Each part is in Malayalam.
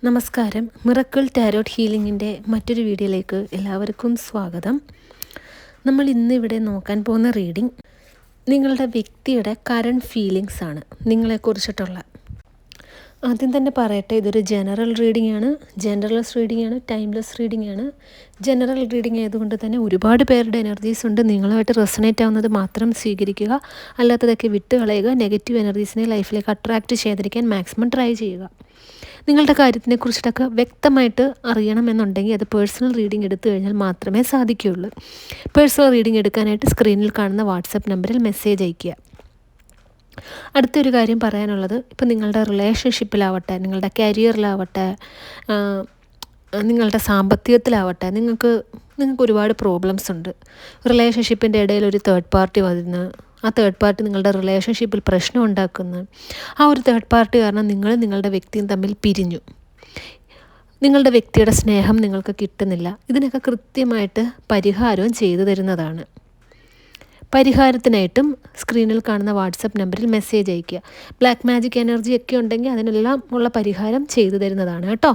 നമസ്കാരം. മിറക്കിൾ ടാരോട്ട് ഹീലിങ്ങിൻ്റെ മറ്റൊരു വീഡിയോയിലേക്ക് എല്ലാവർക്കും സ്വാഗതം. നമ്മൾ ഇന്ന് ഇവിടെ നോക്കാൻ പോകുന്ന റീഡിംഗ് നിങ്ങളുടെ വ്യക്തിയുടെ കറണ്ട് ഫീലിങ്സ് ആണ്, നിങ്ങളെക്കുറിച്ചിട്ടുള്ള. ആദ്യം തന്നെ പറയട്ടെ, ഇതൊരു ജനറൽ റീഡിംഗ് ആണ്, ജനറൽലെസ് റീഡിംഗ് ആണ്, ടൈംലെസ് റീഡിംഗ് ആണ്. ജനറൽ റീഡിംഗ് ആയതുകൊണ്ട് തന്നെ ഒരുപാട് പേരുടെ എനർജീസ് ഉണ്ട്. നിങ്ങളുമായിട്ട് റെസണേറ്റ് ആവുന്നത് മാത്രം സ്വീകരിക്കുക, അല്ലാത്തതൊക്കെ വിട്ട് കളയുക. നെഗറ്റീവ് എനർജീസിനെ ലൈഫിലേക്ക് അട്രാക്റ്റ് ചെയ്തിരിക്കാൻ മാക്സിമം ട്രൈ ചെയ്യുക. നിങ്ങളുടെ കാര്യത്തിനെ കുറിച്ചിട്ടൊക്കെ വ്യക്തമായിട്ട് അറിയണമെന്നുണ്ടെങ്കിൽ അത് പേഴ്സണൽ റീഡിംഗ് എടുത്തു കഴിഞ്ഞാൽ മാത്രമേ സാധിക്കുകയുള്ളൂ. പേഴ്സണൽ റീഡിംഗ് എടുക്കാനായിട്ട് സ്ക്രീനിൽ കാണുന്ന വാട്സപ്പ് നമ്പറിൽ മെസ്സേജ് അയയ്ക്കുക. അടുത്തൊരു കാര്യം പറയാനുള്ളത്, ഇപ്പോൾ നിങ്ങളുടെ റിലേഷൻഷിപ്പിലാവട്ടെ, നിങ്ങളുടെ കരിയറിലാവട്ടെ, നിങ്ങളുടെ സാമ്പത്തികത്തിലാവട്ടെ, നിങ്ങൾക്ക് ഒരുപാട് പ്രോബ്ലംസ് ഉണ്ട്. റിലേഷൻഷിപ്പിൻ്റെ ഇടയിൽ ഒരു തേർഡ് പാർട്ടി വന്ന് ആ തേർഡ് പാർട്ടി നിങ്ങളുടെ റിലേഷൻഷിപ്പിൽ പ്രശ്നം ഉണ്ടാക്കുന്നു. ആ ഒരു തേർഡ് പാർട്ടി കാരണം നിങ്ങളുടെ വ്യക്തിയും തമ്മിൽ പിരിഞ്ഞു. നിങ്ങളുടെ വ്യക്തിയുടെ സ്നേഹം നിങ്ങൾക്ക് കിട്ടുന്നില്ല. ഇതിനൊക്കെ കൃത്യമായിട്ട് പരിഹാരവും ചെയ്തു തരുന്നതാണ്. പരിഹാരത്തിനായിട്ടും സ്ക്രീനിൽ കാണുന്ന വാട്സപ്പ് നമ്പറിൽ മെസ്സേജ് അയയ്ക്കുക. ബ്ലാക്ക് മാജിക് എനർജി ഒക്കെ ഉണ്ടെങ്കിൽ അതിനെല്ലാം ഉള്ള പരിഹാരം ചെയ്തു തരുന്നതാണ് കേട്ടോ.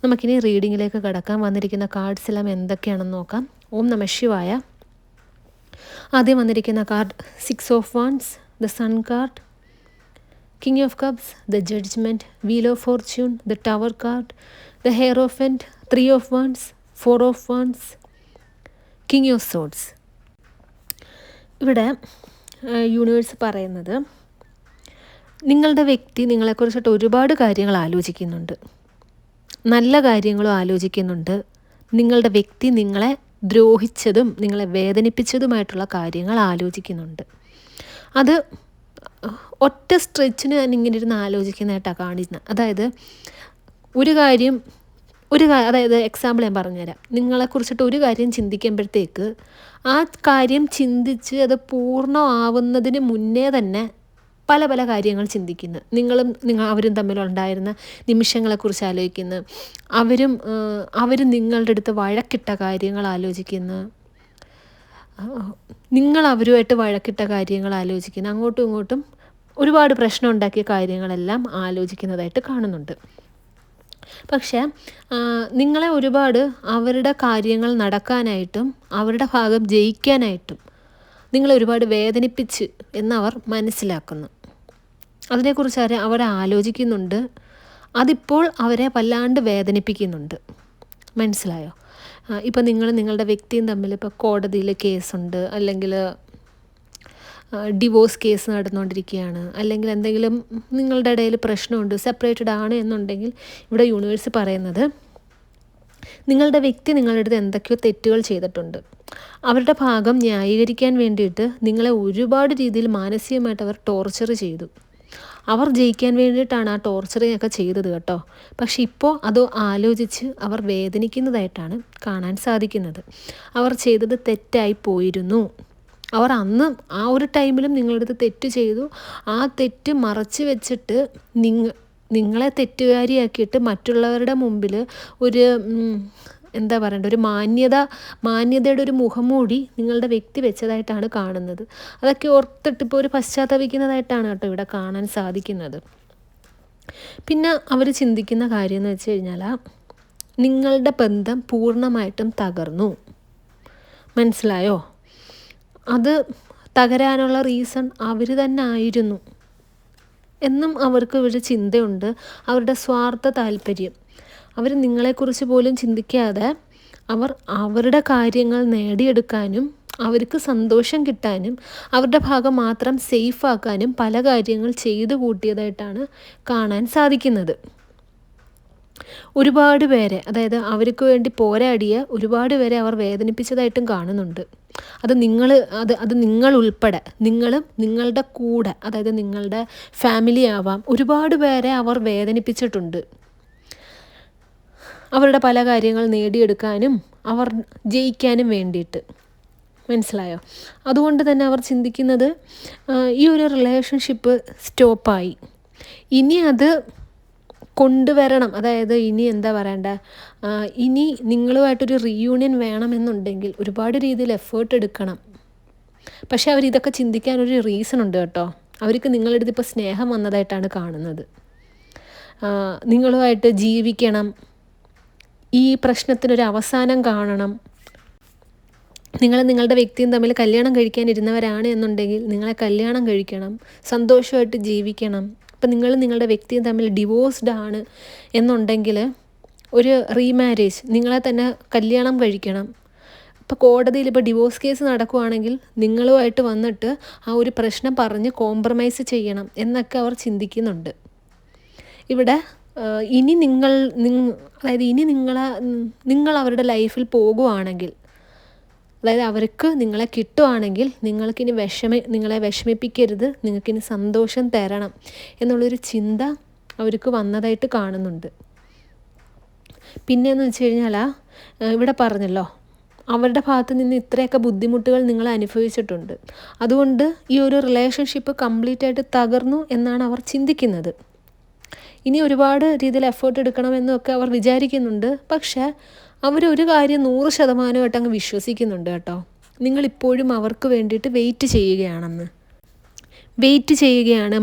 നമുക്കിനി റീഡിങ്ങിലേക്ക് കടക്കാം. വന്നിരിക്കുന്ന കാർഡ്സ് എല്ലാം എന്തൊക്കെയാണെന്ന് നോക്കാം. ഓം നമഃ ശിവായ. ആദ്യം വന്നിരിക്കുന്ന card 6 of Wands, the sun card, king of cups, the judgement, wheel of fortune, the tower card, the hierophant, 3 of Wands, 4 of Wands, king of swords. ഇവിടെ യൂണിവേഴ്സ് പറയുന്നത്, നിങ്ങളുടെ വ്യക്തി നിങ്ങളെക്കുറിച്ചിട്ട് ഒരുപാട് കാര്യങ്ങൾ ആലോചിക്കുന്നുണ്ട്, നല്ല കാര്യങ്ങളും ആലോചിക്കുന്നുണ്ട്. നിങ്ങളുടെ വ്യക്തി നിങ്ങളെ ദ്രോഹിച്ചതും നിങ്ങളെ വേദനിപ്പിച്ചതുമായിട്ടുള്ള കാര്യങ്ങൾ ആലോചിക്കുന്നുണ്ട്. അത് ഒറ്റ സ്ട്രെച്ചിന് ഞാൻ ഇങ്ങനെ ഇരുന്ന് ആലോചിക്കുന്നതായിട്ടാണ് കാണിക്കുന്നത്. അതായത് അതായത് എക്സാമ്പിൾ ഞാൻ പറഞ്ഞുതരാം. നിങ്ങളെക്കുറിച്ചിട്ട് ഒരു കാര്യം ചിന്തിക്കുമ്പോഴത്തേക്ക് ആ കാര്യം ചിന്തിച്ച് അത് പൂർണ്ണമാവുന്നതിന് മുന്നേ തന്നെ പല പല കാര്യങ്ങൾ ചിന്തിക്കുന്നു. അവരും തമ്മിലുണ്ടായിരുന്ന നിമിഷങ്ങളെക്കുറിച്ച് ആലോചിക്കുന്നു. അവരും നിങ്ങളുടെ അടുത്ത് വഴക്കിട്ട കാര്യങ്ങൾ ആലോചിക്കുന്നു. നിങ്ങൾ അവരുമായിട്ട് വഴക്കിട്ട കാര്യങ്ങൾ ആലോചിക്കുന്നു. അങ്ങോട്ടും ഇങ്ങോട്ടും ഒരുപാട് പ്രശ്നം ഉണ്ടാക്കിയ കാര്യങ്ങളെല്ലാം ആലോചിക്കുന്നതായിട്ട് കാണുന്നുണ്ട്. പക്ഷേ നിങ്ങളെ ഒരുപാട് അവരുടെ കാര്യങ്ങൾ നടക്കാനായിട്ടും അവരുടെ ഭാഗം ജയിക്കാനായിട്ടും നിങ്ങളെ ഒരുപാട് വേദനിപ്പിച്ച് എന്നവർ മനസ്സിലാക്കുന്നു. അതിനെക്കുറിച്ച് അവർ ആലോചിക്കുന്നുണ്ട്. അതിപ്പോൾ അവരെ വല്ലാണ്ട് വേദനിപ്പിക്കുന്നുണ്ട്. മനസ്സിലായോ? ഇപ്പോൾ നിങ്ങളുടെ വ്യക്തിയും തമ്മിൽ ഇപ്പോൾ കോടതിയിൽ കേസുണ്ട്, അല്ലെങ്കിൽ ഡിവോഴ്സ് കേസ് നടന്നുകൊണ്ടിരിക്കുകയാണ്, അല്ലെങ്കിൽ എന്തെങ്കിലും നിങ്ങളുടെ ഇടയിൽ പ്രശ്നമുണ്ട്, സെപ്പറേറ്റഡ് ആണ് എന്നുണ്ടെങ്കിൽ ഇവിടെ യൂണിവേഴ്സ് പറയുന്നത്, നിങ്ങളുടെ വ്യക്തി നിങ്ങളുടെ അടുത്ത് എന്തൊക്കെയോ തെറ്റുകൾ ചെയ്തിട്ടുണ്ട്. അവരുടെ ഭാഗം ന്യായീകരിക്കാൻ വേണ്ടിയിട്ട് നിങ്ങളെ ഒരുപാട് രീതിയിൽ മാനസികമായിട്ട് അവർ ടോർച്ചർ ചെയ്തു. അവർ ജയിക്കാൻ വേണ്ടിയിട്ടാണ് ആ ടോർച്ചറിങ് ഒക്കെ ചെയ്തത് കേട്ടോ. പക്ഷെ ഇപ്പോൾ അത് ആലോചിച്ച് അവർ വേദനിക്കുന്നതായിട്ടാണ് കാണാൻ സാധിക്കുന്നത്. അവർ ചെയ്തത് തെറ്റായി പോയിരുന്നു. അവർ അന്ന് ആ ഒരു ടൈമിലും നിങ്ങളുടെ അടുത്ത് തെറ്റ് ചെയ്തു. ആ തെറ്റ് മറച്ച് വെച്ചിട്ട് നിങ്ങളെ തെറ്റുകാരിയാക്കിയിട്ട് മറ്റുള്ളവരുടെ മുമ്പിൽ ഒരു എന്താ പറയണ്ട, ഒരു മാന്യതയുടെ ഒരു മുഖംമൂടി നിങ്ങളുടെ വ്യക്തി വെച്ചതായിട്ടാണ് കാണുന്നത്. അതൊക്കെ ഓർത്തിട്ട് ഇപ്പോൾ ഒരു പശ്ചാത്തപിക്കുന്നതായിട്ടാണ് കേട്ടോ ഇവിടെ കാണാൻ സാധിക്കുന്നത്. പിന്നെ അവർ ചിന്തിക്കുന്ന കാര്യം എന്ന് വെച്ച് കഴിഞ്ഞാൽ, നിങ്ങളുടെ ബന്ധം പൂർണ്ണമായിട്ടും തകർന്നു. മനസ്സിലായോ? അത് തകരാനുള്ള റീസൺ അവർ തന്നെ ആയിരുന്നു എന്നും അവർക്ക് ഒരു ചിന്തയുണ്ട്. അവരുടെ സ്വാർത്ഥ താല്പര്യം, അവർ നിങ്ങളെക്കുറിച്ച് പോലും ചിന്തിക്കാതെ അവരുടെ കാര്യങ്ങൾ നേടിയെടുക്കാനും അവർക്ക് സന്തോഷം കിട്ടാനും അവരുടെ ഭാഗം മാത്രം സേഫാക്കാനും പല കാര്യങ്ങൾ ചെയ്തു കൂട്ടിയതായിട്ടാണ് കാണാൻ സാധിക്കുന്നത്. ഒരുപാട് പേരെ, അതായത് അവർക്ക് വേണ്ടി പോരാടിയ ഒരുപാട് പേരെ അവർ വേദനിപ്പിച്ചതായിട്ടും കാണുന്നുണ്ട്. അത് നിങ്ങൾ ഉൾപ്പെടെ, നിങ്ങളും നിങ്ങളുടെ കൂടെ, അതായത് നിങ്ങളുടെ ഫാമിലി ആവാം, ഒരുപാട് പേരെ അവർ വേദനിപ്പിച്ചിട്ടുണ്ട്. അവരുടെ പല കാര്യങ്ങൾ നേടിയെടുക്കാനും അവർ ജയിക്കാനും വേണ്ടിയിട്ട്. മനസ്സിലായോ? അതുകൊണ്ട് തന്നെ അവർ ചിന്തിക്കുന്നത്, ഈ ഒരു റിലേഷൻഷിപ്പ് സ്റ്റോപ്പായി, ഇനി അത് കൊണ്ടുവരണം. അതായത് ഇനി എന്താ പറയണ്ട, ഇനി നിങ്ങളുമായിട്ടൊരു റീയൂണിയൻ വേണമെന്നുണ്ടെങ്കിൽ ഒരുപാട് രീതിയിൽ എഫേർട്ട് എടുക്കണം. പക്ഷേ അവരിതൊക്കെ ചിന്തിക്കാനൊരു റീസൺ ഉണ്ട് കേട്ടോ. അവർക്ക് നിങ്ങളുടെ അടുത്ത് ഇപ്പോൾ സ്നേഹം വന്നതായിട്ടാണ് കാണുന്നത്. നിങ്ങളുമായിട്ട് ജീവിക്കണം, ഈ പ്രശ്നത്തിനൊരു അവസാനം കാണണം, നിങ്ങൾ നിങ്ങളുടെ വ്യക്തിയും തമ്മിൽ കല്യാണം കഴിക്കാനിരുന്നവരാണ് എന്നുണ്ടെങ്കിൽ നിങ്ങളെ കല്യാണം കഴിക്കണം, സന്തോഷമായിട്ട് ജീവിക്കണം. ഇപ്പം നിങ്ങൾ നിങ്ങളുടെ വ്യക്തിയും തമ്മിൽ ഡിവോഴ്സ്ഡ് ആണ് എന്നുണ്ടെങ്കിൽ ഒരു റീമാരേജ്, നിങ്ങളെ തന്നെ കല്യാണം കഴിക്കണം. ഇപ്പോൾ കോടതിയിൽ ഇപ്പോൾ ഡിവോഴ്സ് കേസ് നടക്കുകയാണെങ്കിൽ നിങ്ങളുമായിട്ട് വന്നിട്ട് ആ ഒരു പ്രശ്നം പറഞ്ഞ് കോംപ്രമൈസ് ചെയ്യണം എന്നൊക്കെ അവർ ചിന്തിക്കുന്നുണ്ട്. ഇവിടെ ഇനി അതായത് ഇനി നിങ്ങൾ അവരുടെ ലൈഫിൽ പോകുവാണെങ്കിൽ, അതായത് അവർക്ക് നിങ്ങളെ കിട്ടുവാണെങ്കിൽ നിങ്ങൾക്കിനി നിങ്ങളെ വിഷമിപ്പിക്കരുത്, നിങ്ങൾക്കിനി സന്തോഷം തരണം എന്നുള്ളൊരു ചിന്ത അവർക്ക് വന്നതായിട്ട് കാണുന്നുണ്ട്. പിന്നെയെന്ന് വെച്ച് കഴിഞ്ഞാൽ ഇവിടെ പറഞ്ഞല്ലോ, അവരുടെ ഭാഗത്ത് നിന്ന് ഇത്രയൊക്കെ ബുദ്ധിമുട്ടുകൾ നിങ്ങൾ അനുഭവിച്ചിട്ടുണ്ട്. അതുകൊണ്ട് ഈ ഒരു റിലേഷൻഷിപ്പ് കംപ്ലീറ്റ് ആയിട്ട് തകർന്നു എന്നാണ് അവർ ചിന്തിക്കുന്നത്. ഇനി ഒരുപാട് രീതിയിൽ എഫേർട്ട് എടുക്കണമെന്നൊക്കെ അവർ വിചാരിക്കുന്നുണ്ട്. പക്ഷേ അവരൊരു കാര്യം 100% അങ്ങ് വിശ്വസിക്കുന്നുണ്ട് കേട്ടോ, നിങ്ങളിപ്പോഴും അവർക്ക് വേണ്ടിയിട്ട് വെയിറ്റ് ചെയ്യുകയാണ്.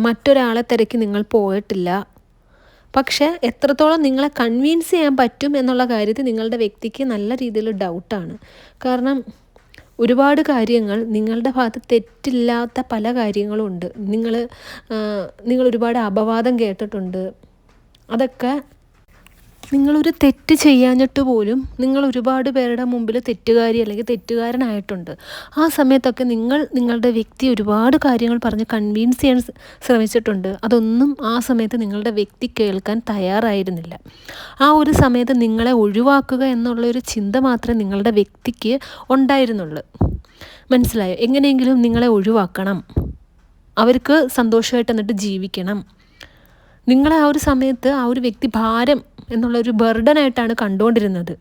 മറ്റൊരാളെ തിരക്കി നിങ്ങൾ പോയിട്ടില്ല. പക്ഷേ എത്രത്തോളം നിങ്ങളെ കൺവിൻസ് ചെയ്യാൻ പറ്റും എന്നുള്ള കാര്യത്തിൽ നിങ്ങളുടെ വ്യക്തിക്ക് നല്ല രീതിയിൽ ഡൗട്ടാണ്. കാരണം ഒരുപാട് കാര്യങ്ങൾ നിങ്ങളുടെ ഭാഗത്ത് തെറ്റില്ലാത്ത പല കാര്യങ്ങളും ഉണ്ട്. നിങ്ങൾ ഒരുപാട് അപവാദം കേട്ടിട്ടുണ്ട്. അതൊക്കെ നിങ്ങളൊരു തെറ്റ് ചെയ്യാഞ്ഞിട്ട് പോലും നിങ്ങൾ ഒരുപാട് പേരുടെ മുമ്പിൽ തെറ്റുകാരി അല്ലെങ്കിൽ തെറ്റുകാരനായിട്ടുണ്ട്. ആ സമയത്തൊക്കെ നിങ്ങളുടെ വ്യക്തി ഒരുപാട് കാര്യങ്ങൾ പറഞ്ഞ് കൺവിൻസ് ചെയ്യാൻ ശ്രമിച്ചിട്ടുണ്ട്. അതൊന്നും ആ സമയത്ത് നിങ്ങളുടെ വ്യക്തി കേൾക്കാൻ തയ്യാറായിരുന്നില്ല. ആ ഒരു സമയത്ത് നിങ്ങളെ ഒഴിവാക്കുക എന്നുള്ളൊരു ചിന്ത മാത്രമേ നിങ്ങളുടെ വ്യക്തിക്ക് ഉണ്ടായിരുന്നുള്ളൂ. മനസ്സിലായോ? എങ്ങനെയെങ്കിലും നിങ്ങളെ ഒഴിവാക്കണം, അവർക്ക് സന്തോഷമായിട്ട് എന്നിട്ട് ജീവിക്കണം. നിങ്ങളെ ആ ഒരു സമയത്ത് ആ ഒരു വ്യക്തി ഭാരം എന്നുള്ളൊരു ബർഡനായിട്ടാണ് കണ്ടുകൊണ്ടിരുന്നത്.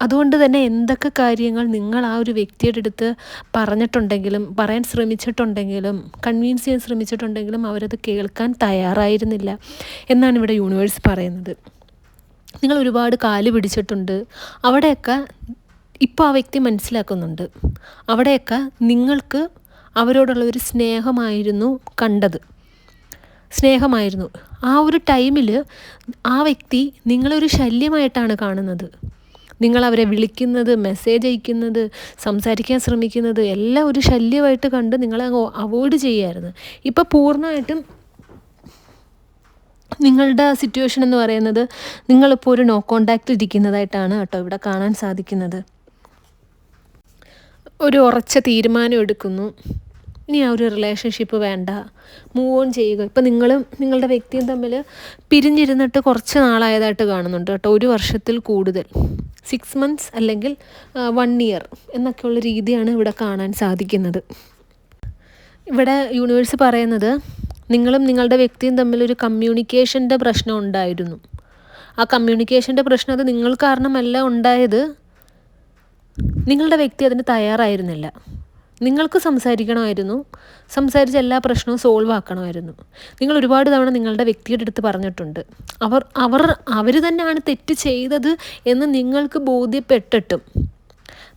അതുകൊണ്ട് തന്നെ എന്തൊക്കെ കാര്യങ്ങൾ നിങ്ങൾ ആ ഒരു വ്യക്തിയുടെ അടുത്ത് പറഞ്ഞിട്ടുണ്ടെങ്കിലും, പറയാൻ ശ്രമിച്ചിട്ടുണ്ടെങ്കിലും, കൺവിൻസ് ചെയ്യാൻ ശ്രമിച്ചിട്ടുണ്ടെങ്കിലും അവരത് കേൾക്കാൻ തയ്യാറായിരുന്നില്ല എന്നാണ് ഇവിടെ യൂണിവേഴ്സ് പറയുന്നത്. നിങ്ങൾ ഒരുപാട് കാല് പിടിച്ചിട്ടുണ്ട്. അവിടെയൊക്കെ ഇപ്പോൾ ആ വ്യക്തി മനസ്സിലാക്കുന്നുണ്ട്. അവിടെയൊക്കെ നിങ്ങൾക്ക് അവരോടുള്ള ഒരു സ്നേഹമായിരുന്നു കണ്ടത്. ആ ഒരു ടൈമിൽ ആ വ്യക്തി നിങ്ങളൊരു ശല്യമായിട്ടാണ് കാണുന്നത്. നിങ്ങളവരെ വിളിക്കുന്നത്, മെസ്സേജ് അയക്കുന്നത്, സംസാരിക്കാൻ ശ്രമിക്കുന്നത് എല്ലാം ഒരു ശല്യമായിട്ട് കണ്ട് നിങ്ങളെ അവോയ്ഡ് ചെയ്യുമായിരുന്നു. ഇപ്പോൾ പൂർണ്ണമായിട്ടും നിങ്ങളുടെ സിറ്റുവേഷൻ എന്ന് പറയുന്നത് നിങ്ങളിപ്പോൾ ഒരു നോ കോണ്ടാക്റ്റ് ഇരിക്കുന്നതായിട്ടാണ് കേട്ടോ ഇവിടെ കാണാൻ സാധിക്കുന്നത്. ഒരു ഉറച്ച തീരുമാനം എടുക്കുന്നു, ഇനി ആ ഒരു റിലേഷൻഷിപ്പ് വേണ്ട, മൂവ് ഓൺ ചെയ്യുക. ഇപ്പം നിങ്ങളുടെ വ്യക്തിയും തമ്മിൽ പിരിഞ്ഞിരുന്നിട്ട് കുറച്ച് നാളായതായിട്ട് കാണുന്നുണ്ട് കേട്ടോ. 1 വർഷത്തിൽ കൂടുതൽ, 6 months അല്ലെങ്കിൽ 1 year എന്നൊക്കെയുള്ള രീതിയാണ് ഇവിടെ കാണാൻ സാധിക്കുന്നത്. ഇവിടെ യൂണിവേഴ്സ് പറയുന്നത് നിങ്ങളും നിങ്ങളുടെ വ്യക്തിയും തമ്മിലൊരു കമ്മ്യൂണിക്കേഷൻ്റെ പ്രശ്നം ഉണ്ടായിരുന്നു. ആ കമ്മ്യൂണിക്കേഷൻ്റെ പ്രശ്നം അത് നിങ്ങൾ കാരണമല്ല ഉണ്ടായത്, നിങ്ങളുടെ വ്യക്തി അതിന് തയ്യാറായിരുന്നില്ല. നിങ്ങൾക്ക് സംസാരിക്കണമായിരുന്നു, സംസാരിച്ച് എല്ലാ പ്രശ്നവും സോൾവ് ആക്കണമായിരുന്നു. നിങ്ങൾ ഒരുപാട് തവണ നിങ്ങളുടെ വ്യക്തിയുടെ അടുത്ത് പറഞ്ഞിട്ടുണ്ട്. അവർ തന്നെയാണ് തെറ്റ് ചെയ്തത് എന്ന് നിങ്ങൾക്ക് ബോധ്യപ്പെട്ടിട്ടും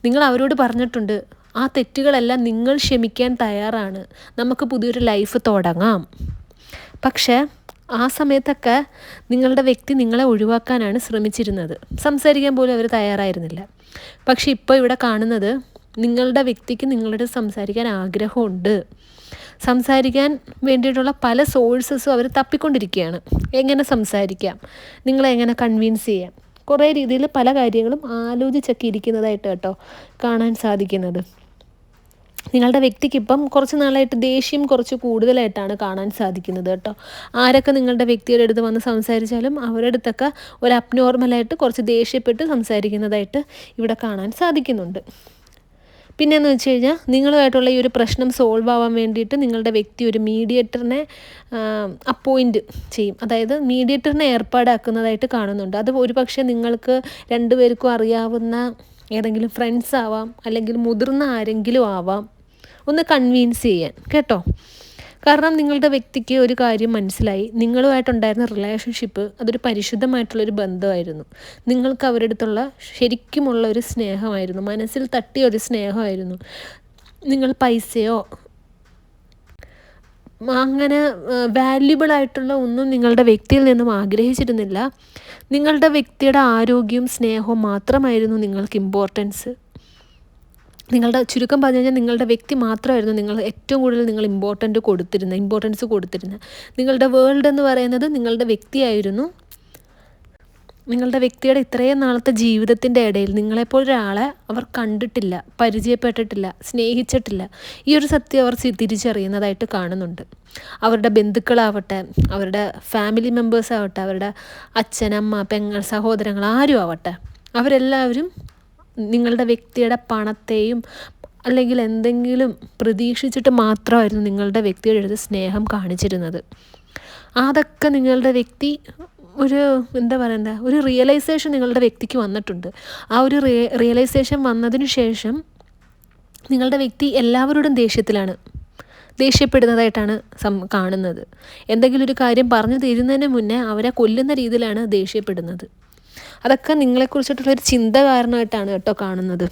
നിങ്ങൾ അവരോട് പറഞ്ഞിട്ടുണ്ട്, ആ തെറ്റുകളെല്ലാം നിങ്ങൾ ക്ഷമിക്കാൻ തയ്യാറാണ്, നമുക്ക് പുതിയൊരു ലൈഫ് തുടങ്ങാം. പക്ഷേ ആ സമയത്തൊക്കെ നിങ്ങളുടെ വ്യക്തി നിങ്ങളെ ഒഴിവാക്കാനാണ് ശ്രമിച്ചിരുന്നത്. സംസാരിക്കാൻ പോലും അവർ തയ്യാറായിരുന്നില്ല. പക്ഷേ ഇപ്പോൾ ഇവിടെ കാണുന്നത് നിങ്ങളുടെ വ്യക്തിക്ക് നിങ്ങളോട് സംസാരിക്കാൻ ആഗ്രഹമുണ്ട്. സംസാരിക്കാൻ വേണ്ടിയിട്ടുള്ള പല സോഴ്സസും അവർ തപ്പിക്കൊണ്ടിരിക്കുകയാണ്. എങ്ങനെ സംസാരിക്കാം, നിങ്ങളെ എങ്ങനെ കൺവിൻസ് ചെയ്യാം, കുറേ രീതിയിൽ പല കാര്യങ്ങളും ആലോചിച്ചൊക്കെ ഇരിക്കുന്നതായിട്ട് കേട്ടോ കാണാൻ സാധിക്കുന്നത്. നിങ്ങളുടെ വ്യക്തിക്കിപ്പം കുറച്ച് നാളായിട്ട് ദേഷ്യം കുറച്ച് കൂടുതലായിട്ടാണ് കാണാൻ സാധിക്കുന്നത് കേട്ടോ. ആരൊക്കെ നിങ്ങളുടെ വ്യക്തിയുടെ അടുത്ത് വന്ന് സംസാരിച്ചാലും അവരുടെ അടുത്തൊക്കെ ഒരു അബ്നോർമലായിട്ട് കുറച്ച് ദേഷ്യപ്പെട്ട് സംസാരിക്കുന്നതായിട്ട് ഇവിടെ കാണാൻ സാധിക്കുന്നുണ്ട്. പിന്നെയെന്ന് വെച്ച് കഴിഞ്ഞാൽ നിങ്ങളുമായിട്ടുള്ള ഈ ഒരു പ്രശ്നം സോൾവ് ആവാൻ വേണ്ടിയിട്ട് നിങ്ങളുടെ വ്യക്തി ഒരു മീഡിയേറ്ററിനെ അപ്പോയിൻറ്റ് ചെയ്യും. അതായത് മീഡിയേറ്ററിനെ ഏർപ്പാടാക്കുന്നതായിട്ട് കാണുന്നുണ്ട്. അത് ഒരുപക്ഷെ നിങ്ങൾക്ക് 2 പേർക്കും അറിയാവുന്ന ഏതെങ്കിലും ഫ്രണ്ട്സ് ആവാം, അല്ലെങ്കിൽ മുതിർന്ന ആരെങ്കിലും ആവാം, ഒന്ന് കൺവിൻസ് ചെയ്യാൻ കേട്ടോ. കാരണം നിങ്ങളുടെ വ്യക്തിക്ക് ഒരു കാര്യം മനസ്സിലായി, നിങ്ങളുമായിട്ടുണ്ടായിരുന്ന റിലേഷൻഷിപ്പ് അതൊരു പരിശുദ്ധമായിട്ടുള്ളൊരു ബന്ധമായിരുന്നു. നിങ്ങൾക്ക് അവരുടെ അടുത്തുള്ള ശരിക്കുമുള്ള ഒരു സ്നേഹമായിരുന്നു, മനസ്സിൽ തട്ടിയ ഒരു സ്നേഹമായിരുന്നു. നിങ്ങൾ പൈസയോ അങ്ങനെ വാല്യുബിൾ ആയിട്ടുള്ള ഒന്നും നിങ്ങളുടെ വ്യക്തിയിൽ നിന്നും ആഗ്രഹിച്ചിരുന്നില്ല. നിങ്ങളുടെ വ്യക്തിയുടെ ആരോഗ്യവും സ്നേഹവും മാത്രമായിരുന്നു നിങ്ങൾക്ക് ഇമ്പോർട്ടൻസ്. ചുരുക്കം പറഞ്ഞു കഴിഞ്ഞാൽ നിങ്ങളുടെ വ്യക്തി മാത്രമായിരുന്നു നിങ്ങൾ ഏറ്റവും കൂടുതൽ നിങ്ങൾ ഇമ്പോർട്ടൻസ് കൊടുത്തിരുന്നത്. നിങ്ങളുടെ വേൾഡ് എന്ന് പറയുന്നത് നിങ്ങളുടെ വ്യക്തിയായിരുന്നു. നിങ്ങളുടെ വ്യക്തിയുടെ ഇത്രയും നാളത്തെ ജീവിതത്തിൻ്റെ ഇടയിൽ നിങ്ങളെപ്പോലൊരാളെ അവർ കണ്ടിട്ടില്ല, പരിചയപ്പെട്ടിട്ടില്ല, സ്നേഹിച്ചിട്ടില്ല. ഈ ഒരു സത്യം അവർ തിരിച്ചറിയുന്നതായിട്ട് കാണുന്നുണ്ട്. അവരുടെ ബന്ധുക്കളാവട്ടെ, അവരുടെ ഫാമിലി മെമ്പേഴ്സ് ആവട്ടെ, അവരുടെ അച്ഛൻ, അമ്മ, പെങ്ങൾ, സഹോദരങ്ങൾ ആരും ആവട്ടെ, അവരെല്ലാവരും നിങ്ങളുടെ വ്യക്തിയുടെ പണത്തെയും അല്ലെങ്കിൽ എന്തെങ്കിലും പ്രതീക്ഷിച്ചിട്ട് മാത്രമായിരുന്നു നിങ്ങളുടെ വ്യക്തിയുടെ അടുത്ത് സ്നേഹം കാണിച്ചിരുന്നത്. അതൊക്കെ നിങ്ങളുടെ വ്യക്തി ഒരു റിയലൈസേഷൻ നിങ്ങളുടെ വ്യക്തിക്ക് വന്നിട്ടുണ്ട്. ആ ഒരു റിയലൈസേഷൻ വന്നതിന് ശേഷം നിങ്ങളുടെ വ്യക്തി എല്ലാവരോടും ദേഷ്യപ്പെടുന്നതായിട്ടാണ് കാണുന്നത്. എന്തെങ്കിലും ഒരു കാര്യം പറഞ്ഞു തീരുന്നതിന് മുന്നേ അവരെ കൊല്ലുന്ന രീതിയിലാണ് ദേഷ്യപ്പെടുന്നത്. അതൊക്കെ നിങ്ങളെക്കുറിച്ചിട്ടുള്ളൊരു ചിന്ത കാരണമായിട്ടാണ് കേട്ടോ കാണുന്നത്.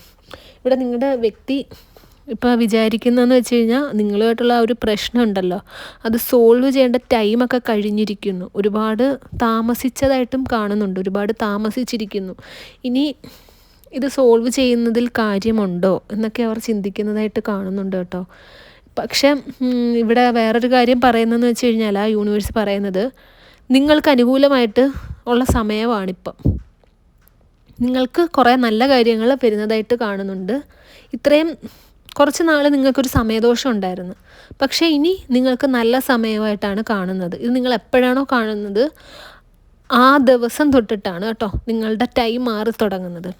ഇവിടെ നിങ്ങളുടെ വ്യക്തി ഇപ്പോൾ വിചാരിക്കുന്നതെന്ന് വെച്ച് കഴിഞ്ഞാൽ നിങ്ങളുമായിട്ടുള്ള ആ ഒരു പ്രശ്നം ഉണ്ടല്ലോ, അത് സോൾവ് ചെയ്യേണ്ട ടൈമൊക്കെ കഴിഞ്ഞിരിക്കുന്നു. ഒരുപാട് താമസിച്ചതായിട്ടും കാണുന്നുണ്ട്, ഒരുപാട് താമസിച്ചിരിക്കുന്നു. ഇനി ഇത് സോൾവ് ചെയ്യുന്നതിൽ കാര്യമുണ്ടോ എന്നൊക്കെ അവർ ചിന്തിക്കുന്നതായിട്ട് കാണുന്നുണ്ട് കേട്ടോ. പക്ഷേ ഇവിടെ വേറൊരു കാര്യം പറയുന്നതെന്ന് വെച്ച് കഴിഞ്ഞാൽ ആ യൂണിവേഴ്സ് പറയുന്നത് നിങ്ങൾക്ക് അനുകൂലമായിട്ട് ഉള്ള സമയമാണിപ്പം. നിങ്ങൾക്ക് കുറേ നല്ല കാര്യങ്ങൾ വരുന്നതായിട്ട് കാണുന്നുണ്ട്. ഇത്രയും കുറച്ച് നാൾ നിങ്ങൾക്കൊരു സമയദോഷം ഉണ്ടായിരുന്നു, പക്ഷേ ഇനി നിങ്ങൾക്ക് നല്ല സമയമായിട്ടാണ് കാണുന്നത്. ഇത് നിങ്ങൾ എപ്പോഴാണോ കാണുന്നത് ആ ദിവസം തൊട്ടിട്ടാണ് കേട്ടോ നിങ്ങളുടെ ടൈം മാറി തുടങ്ങുന്നത്.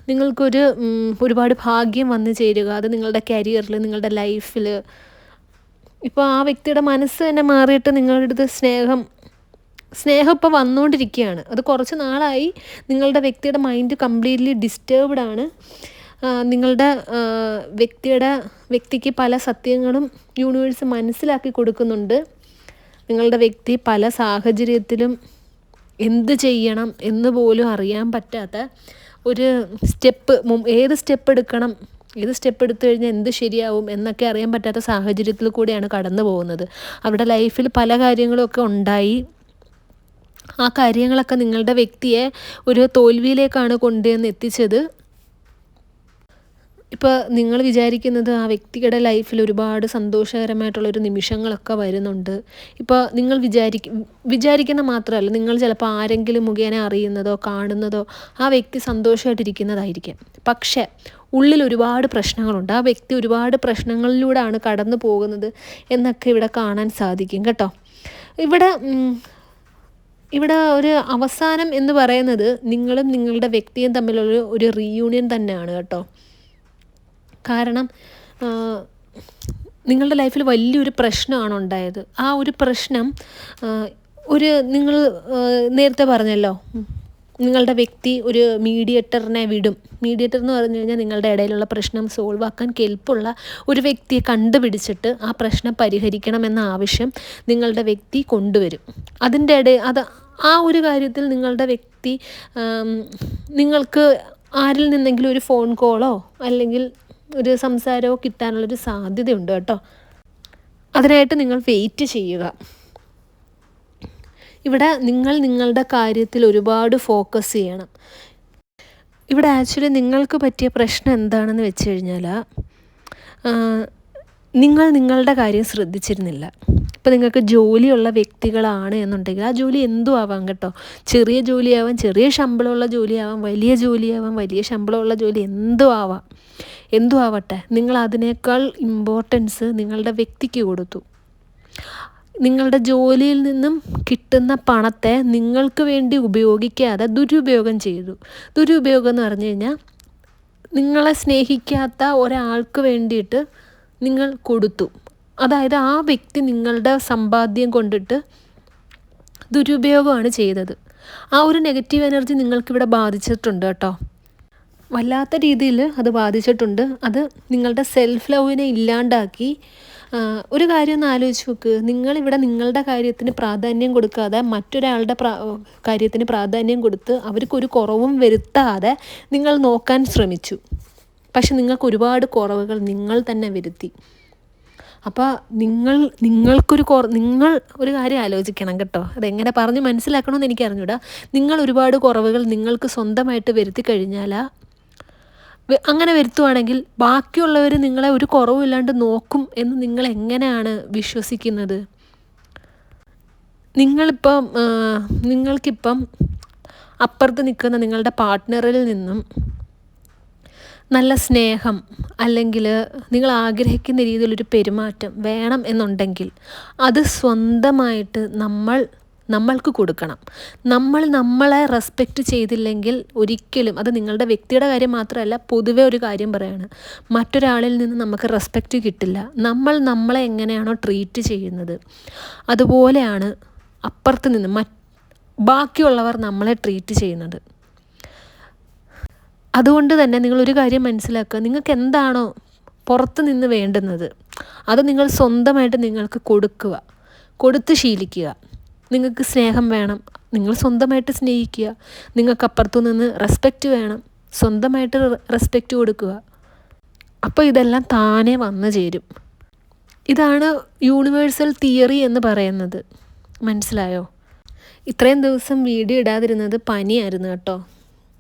നിങ്ങൾക്കൊരു ഒരുപാട് ഭാഗ്യം വന്നു ചേരുക, അത് നിങ്ങളുടെ കരിയറിൽ, നിങ്ങളുടെ ലൈഫിൽ. ഇപ്പോൾ ആ വ്യക്തിയുടെ മനസ്സ് തന്നെ മാറിയിട്ട് നിങ്ങളുടെ അടുത്ത് സ്നേഹം ഇപ്പോൾ വന്നുകൊണ്ടിരിക്കുകയാണ്. അത് കുറച്ച് നാളായി നിങ്ങളുടെ വ്യക്തിയുടെ മൈൻഡ് കംപ്ലീറ്റ്ലി ഡിസ്റ്റർബ്ഡ് ആണ്. നിങ്ങളുടെ വ്യക്തിക്ക് പല സത്യങ്ങളും യൂണിവേഴ്സ് മനസ്സിലാക്കി കൊടുക്കുന്നുണ്ട്. നിങ്ങളുടെ വ്യക്തി പല സാഹചര്യത്തിലും എന്ത് ചെയ്യണം എന്ന് പോലും അറിയാൻ പറ്റാത്ത ഒരു ഏത് സ്റ്റെപ്പ് എടുത്തു കഴിഞ്ഞാൽ എന്ത് ശരിയാവും എന്നൊക്കെ അറിയാൻ പറ്റാത്ത സാഹചര്യത്തിൽ കൂടിയാണ് കടന്നു പോകുന്നത്. അവരുടെ ലൈഫിൽ പല കാര്യങ്ങളൊക്കെ ഉണ്ടായി. ആ കാര്യങ്ങളൊക്കെ നിങ്ങളുടെ വ്യക്തിയെ ഒരു തോൽവിയിലേക്കാണ് കൊണ്ടുവന്ന് എത്തിച്ചത്. ഇപ്പോൾ നിങ്ങൾ വിചാരിക്കുന്നത് ആ വ്യക്തിയുടെ ലൈഫിൽ ഒരുപാട് സന്തോഷകരമായിട്ടുള്ളൊരു നിമിഷങ്ങളൊക്കെ വരുന്നുണ്ട്. ഇപ്പോൾ നിങ്ങൾ വിചാരിക്കുന്ന മാത്രമല്ല, നിങ്ങൾ ചിലപ്പോൾ ആരെങ്കിലും മുഖേന അറിയുന്നതോ കാണുന്നതോ ആ വ്യക്തി സന്തോഷമായിട്ടിരിക്കുന്നതായിരിക്കും. പക്ഷേ ഉള്ളിൽ ഒരുപാട് പ്രശ്നങ്ങളുണ്ട്. ആ വ്യക്തി ഒരുപാട് പ്രശ്നങ്ങളിലൂടെയാണ് കടന്നു പോകുന്നത് എന്നൊക്കെ ഇവിടെ കാണാൻ സാധിക്കും കേട്ടോ. ഇവിടെ ഒരു അവസാനം എന്ന് പറയുന്നത് നിങ്ങളും നിങ്ങളുടെ വ്യക്തിയും തമ്മിലുള്ള ഒരു റീയൂണിയൻ തന്നെയാണ് കേട്ടോ. കാരണം നിങ്ങളുടെ ലൈഫിൽ വലിയൊരു പ്രശ്നമാണ് ഉണ്ടായത്. ആ ഒരു പ്രശ്നം നിങ്ങൾ നേരത്തെ പറഞ്ഞല്ലോ, നിങ്ങളുടെ വ്യക്തി ഒരു മീഡിയേറ്ററിനെ വിടും. മീഡിയേറ്റർ എന്ന് പറഞ്ഞു കഴിഞ്ഞാൽ നിങ്ങളുടെ ഇടയിലുള്ള പ്രശ്നം സോൾവ് ആക്കാൻ കെൽപ്പുള്ള ഒരു വ്യക്തിയെ കണ്ടുപിടിച്ചിട്ട് ആ പ്രശ്നം പരിഹരിക്കണമെന്ന ആവശ്യം നിങ്ങളുടെ വ്യക്തി കൊണ്ടുവരും. അതിൻ്റെ ആ ഒരു കാര്യത്തിൽ നിങ്ങളുടെ വ്യക്തി നിങ്ങൾക്ക് ആരിൽ നിന്നെങ്കിലും ഒരു ഫോൺ കോളോ അല്ലെങ്കിൽ ഒരു സംസാരമോ കിട്ടാനുള്ളൊരു സാധ്യതയുണ്ട് കേട്ടോ. അതിനായിട്ട് നിങ്ങൾ വെയിറ്റ് ചെയ്യുക. ഇവിടെ നിങ്ങളുടെ കാര്യത്തിൽ ഒരുപാട് ഫോക്കസ് ചെയ്യണം. ഇവിടെ ആക്ച്വലി നിങ്ങൾക്ക് പറ്റിയ പ്രശ്നം എന്താണെന്ന് വെച്ച് കഴിഞ്ഞാൽ നിങ്ങളുടെ കാര്യം ശ്രദ്ധിച്ചിരുന്നില്ല. ഇപ്പോൾ നിങ്ങൾക്ക് ജോലിയുള്ള വ്യക്തികളാണ് എന്നുണ്ടെങ്കിൽ ആ ജോലി എന്തും ആവാം കേട്ടോ. ചെറിയ ജോലിയാവാം, ചെറിയ ശമ്പളമുള്ള ജോലിയാവാം, വലിയ ജോലിയാവാം, വലിയ ശമ്പളമുള്ള ജോലി എന്തും ആവട്ടെ, നിങ്ങൾ അതിനേക്കാൾ ഇമ്പോർട്ടൻസ് നിങ്ങളുടെ വ്യക്തിക്ക് കൊടുത്തു. നിങ്ങളുടെ ജോലിയിൽ നിന്നും കിട്ടുന്ന പണത്തെ നിങ്ങൾക്ക് വേണ്ടി ഉപയോഗിക്കാതെ ദുരുപയോഗം ചെയ്തു. ദുരുപയോഗം എന്ന് പറഞ്ഞു കഴിഞ്ഞാൽ നിങ്ങളെ സ്നേഹിക്കാത്ത ഒരാൾക്ക് വേണ്ടിയിട്ട് നിങ്ങൾ കൊടുത്തു. അതായത് ആ വ്യക്തി നിങ്ങളുടെ സമ്പാദ്യം കൊണ്ടിട്ട് ദുരുപയോഗമാണ് ചെയ്തത്. ആ ഒരു നെഗറ്റീവ് എനർജി നിങ്ങൾക്കിവിടെ ബാധിച്ചിട്ടുണ്ട് കേട്ടോ. വല്ലാത്ത രീതിയിൽ അത് ബാധിച്ചിട്ടുണ്ട്. അത് നിങ്ങളുടെ സെൽഫ് ലവിനെ ഇല്ലാണ്ടാക്കി. ഒരു കാര്യം ഒന്ന് ആലോചിച്ച് നോക്ക്. നിങ്ങളിവിടെ നിങ്ങളുടെ കാര്യത്തിന് പ്രാധാന്യം കൊടുക്കാതെ മറ്റൊരാളുടെ കാര്യത്തിന് പ്രാധാന്യം കൊടുത്ത് അവർക്കൊരു കുറവും വരുത്താതെ നിങ്ങൾ നോക്കാൻ ശ്രമിച്ചു. പക്ഷെ നിങ്ങൾക്ക് ഒരുപാട് കുറവുകൾ നിങ്ങൾ തന്നെ വരുത്തി. അപ്പോൾ നിങ്ങൾ ഒരു കാര്യം ആലോചിക്കണം കേട്ടോ. അതെങ്ങനെ പറഞ്ഞ് മനസ്സിലാക്കണമെന്ന് എനിക്ക് അറിഞ്ഞൂടാ. നിങ്ങൾ ഒരുപാട് കുറവുകൾ നിങ്ങൾക്ക് സ്വന്തമായിട്ട് വരുത്തി കഴിഞ്ഞാൽ, അങ്ങനെ വരുത്തുവാണെങ്കിൽ ബാക്കിയുള്ളവർ നിങ്ങളെ ഒരു കുറവുമില്ലാണ്ട് നോക്കും എന്ന് നിങ്ങൾ എങ്ങനെയാണ് വിശ്വസിക്കുന്നത്? നിങ്ങൾക്കിപ്പം അപ്പുറത്ത് നിൽക്കുന്ന നിങ്ങളുടെ പാർട്ട്ണറിൽ നിന്നും നല്ല സ്നേഹം അല്ലെങ്കിൽ നിങ്ങൾ ആഗ്രഹിക്കുന്ന രീതിയിലൊരു പെരുമാറ്റം വേണം എന്നുണ്ടെങ്കിൽ അത് സ്വന്തമായിട്ട് നമ്മൾക്ക് കൊടുക്കണം. നമ്മളെ റെസ്പെക്റ്റ് ചെയ്തില്ലെങ്കിൽ ഒരിക്കലും, അത് നിങ്ങളുടെ വ്യക്തിയുടെ കാര്യം മാത്രമല്ല, പൊതുവെ ഒരു കാര്യം പറയാണ്, മറ്റൊരാളിൽ നിന്ന് നമുക്ക് റെസ്പെക്റ്റ് കിട്ടില്ല. നമ്മളെ എങ്ങനെയാണോ ട്രീറ്റ് ചെയ്യുന്നത് അതുപോലെയാണ് അപ്പുറത്ത് നിന്ന് ബാക്കിയുള്ളവർ നമ്മളെ ട്രീറ്റ് ചെയ്യുന്നത്. അതുകൊണ്ട് തന്നെ നിങ്ങളൊരു കാര്യം മനസ്സിലാക്കുക, നിങ്ങൾക്ക് എന്താണോ പുറത്ത് നിന്ന് വേണ്ടുന്നത് അത് നിങ്ങൾ സ്വന്തമായിട്ട് നിങ്ങൾക്ക് കൊടുത്ത് ശീലിക്കുക. നിങ്ങൾക്ക് സ്നേഹം വേണം, നിങ്ങൾ സ്വന്തമായിട്ട് സ്നേഹിക്കുക. നിങ്ങൾക്ക് അപ്പുറത്തു നിന്ന് റെസ്പെക്റ്റ് വേണം, സ്വന്തമായിട്ട് റെസ്പെക്റ്റ് കൊടുക്കുക. അപ്പോൾ ഇതെല്ലാം താനേ വന്നു ചേരും. ഇതാണ് യൂണിവേഴ്സൽ തിയറി എന്ന് പറയുന്നത്. മനസ്സിലായോ? ഇത്രയും ദിവസം വീഡിയോ ഇടാതിരുന്നത് പനിയായിരുന്നു കേട്ടോ,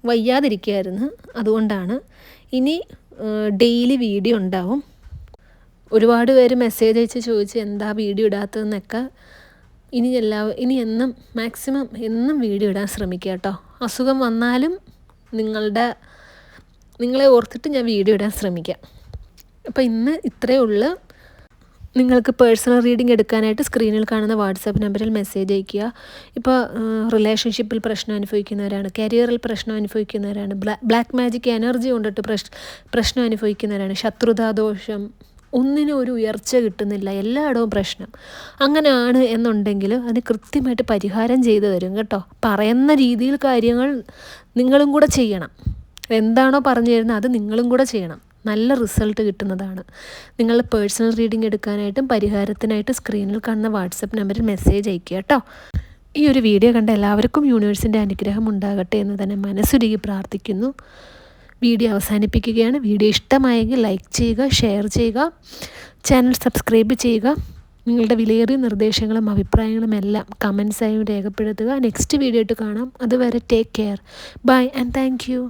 വയ്യാതിരിക്കുകയായിരുന്നു. അതുകൊണ്ടാണ്. ഇനി ഡെയിലി വീഡിയോ ഉണ്ടാവും. ഒരുപാട് പേര് മെസ്സേജ് അയച്ച് ചോദിച്ച് എന്താ വീഡിയോ ഇടാത്തതെന്നൊക്കെ. ഇനി മാക്സിമം എന്നും വീഡിയോ ഇടാൻ ശ്രമിക്കുക കേട്ടോ. അസുഖം വന്നാലും നിങ്ങളെ ഓർത്തിട്ട് ഞാൻ വീഡിയോ ഇടാൻ ശ്രമിക്കാം. അപ്പോൾ ഇന്ന് ഇത്രയേ ഉള്ളൂ. നിങ്ങൾക്ക് പേഴ്സണൽ റീഡിംഗ് എടുക്കാനായിട്ട് സ്ക്രീനിൽ കാണുന്ന വാട്സാപ്പ് നമ്പറിൽ മെസ്സേജ് അയയ്ക്കുക. ഇപ്പോൾ റിലേഷൻഷിപ്പിൽ പ്രശ്നം അനുഭവിക്കുന്നവരാണ്, കരിയറിൽ പ്രശ്നം അനുഭവിക്കുന്നവരാണ്, ബ്ലാക്ക് മാജിക് എനർജി കൊണ്ടിട്ട് പ്രശ്നം അനുഭവിക്കുന്നവരാണ്, ശത്രുതാദോഷം, ഒന്നിനും ഒരു ഉയർച്ച കിട്ടുന്നില്ല, എല്ലായിടവും പ്രശ്നം, അങ്ങനെയാണ് എന്നുണ്ടെങ്കിൽ അതിന് കൃത്യമായിട്ട് പരിഹാരം ചെയ്തു തരും കേട്ടോ. പറയുന്ന രീതിയിൽ കാര്യങ്ങൾ നിങ്ങളും കൂടെ ചെയ്യണം. എന്താണോ പറഞ്ഞു തരുന്നത് അത് നിങ്ങളും കൂടെ ചെയ്യണം. നല്ല റിസൾട്ട് കിട്ടുന്നതാണ്. നിങ്ങൾ പേഴ്സണൽ റീഡിംഗ് എടുക്കാനായിട്ടും പരിഹാരത്തിനായിട്ട് സ്ക്രീനിൽ കാണുന്ന വാട്സപ്പ് നമ്പറിൽ മെസ്സേജ് അയയ്ക്കുക കേട്ടോ. ഈ ഒരു വീഡിയോ കണ്ട എല്ലാവർക്കും യൂണിവേഴ്സിൻ്റെ അനുഗ്രഹം ഉണ്ടാകട്ടെ എന്ന് തന്നെ മനസ്സുരുകി പ്രാർത്ഥിക്കുന്നു. വീഡിയോ അവസാനിപ്പിക്കുകയാണ്. വീഡിയോ ഇഷ്ടമായെങ്കിൽ ലൈക്ക് ചെയ്യുക, ഷെയർ ചെയ്യുക, ചാനൽ സബ്സ്ക്രൈബ് ചെയ്യുക. നിങ്ങളുടെ വിലയേറിയ നിർദ്ദേശങ്ങളും അഭിപ്രായങ്ങളും എല്ലാം കമൻസായും രേഖപ്പെടുത്തുക. നെക്സ്റ്റ് വീഡിയോ ആയിട്ട് കാണാം. അതുവരെ take care. Bye and thank U.